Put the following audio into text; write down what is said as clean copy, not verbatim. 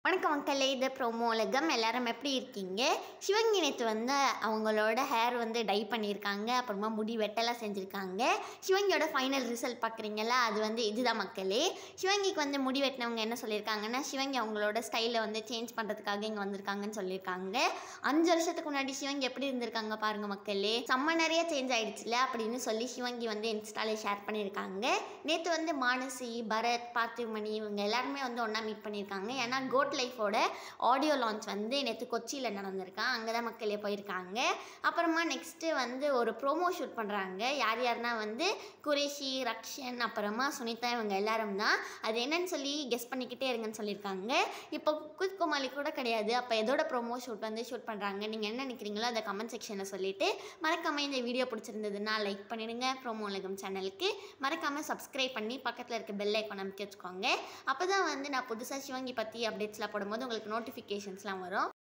வணக்கம் மக்களே, இது ப்ரோமோ உலகம். எல்லாரும் எப்படி இருக்கீங்க? சிவங்கி நேற்று வந்து அவங்களோட ஹேர் வந்து டை பண்ணியிருக்காங்க, அப்புறமா முடி வெட்டெல்லாம் செஞ்சுருக்காங்க. சிவங்கியோட ஃபைனல் ரிசல்ட் பார்க்குறீங்களா, அது வந்து இதுதான் மக்களே. சிவங்கிக்கு வந்து முடி வெட்டினவங்க என்ன சொல்லியிருக்காங்கன்னா, சிவங்கி அவங்களோட ஸ்டைலை வந்து சேஞ்ச் பண்ணுறதுக்காக இங்கே வந்திருக்காங்கன்னு சொல்லியிருக்காங்க. 5 வருஷத்துக்கு முன்னாடி சிவங்கி எப்படி இருந்திருக்காங்க பாருங்கள் மக்களே, செம்ம நிறைய சேஞ்ச் ஆகிடுச்சுல அப்படின்னு சொல்லி சிவங்கி வந்து இன்ஸ்டாவில் ஷேர் பண்ணியிருக்காங்க. நேற்று வந்து மானசி, பரத், பார்த்திமணி இவங்க எல்லாருமே வந்து ஒன்றா மீட் பண்ணியிருக்காங்க. ஏன்னா கோட் லைஃபோட ஆடியோ லான்ச் வந்து நேற்று கொச்சியில் நடந்திருக்கான். அங்கே தான் மக்களே போயிருக்காங்க. அப்புறமா நெக்ஸ்ட்டு வந்து ஒரு ப்ரோமோ ஷூட் பண்ணுறாங்க. யார் யாருன்னா வந்து குரேஷி, ரக்ஷன், அப்புறமா சுனிதா இவங்க எல்லாரும் தான். அது என்னன்னு சொல்லி கெஸ் பண்ணிக்கிட்டே இருங்கன்னு சொல்லியிருக்காங்க. இப்போ குக் கோமாளி கூட கிடையாது. அப்போ எதோட ப்ரோமோ ஷூட் வந்து ஷூட் பண்ணுறாங்க, நீங்கள் என்ன நினைக்கிறீங்களோ அதை கமெண்ட் செக்ஷனில் சொல்லிவிட்டு மறக்காமல் இந்த வீடியோ பிடிச்சிருந்ததுன்னா லைக் பண்ணிடுங்க. ப்ரோமோ உலகம் சேனலுக்கு மறக்காமல் சப்ஸ்கிரைப் பண்ணி பக்கத்தில் இருக்க பெல் ஐக்கான் அமைக்க வச்சுக்கோங்க. அப்போ தான் வந்து நான் புதுசாக சிவங்கி பற்றி அப்டேட்ஸ்லாம் போடும்போது உங்களுக்கு நோட்டிஃபிகேஷன்ஸ்லாம் வரும்.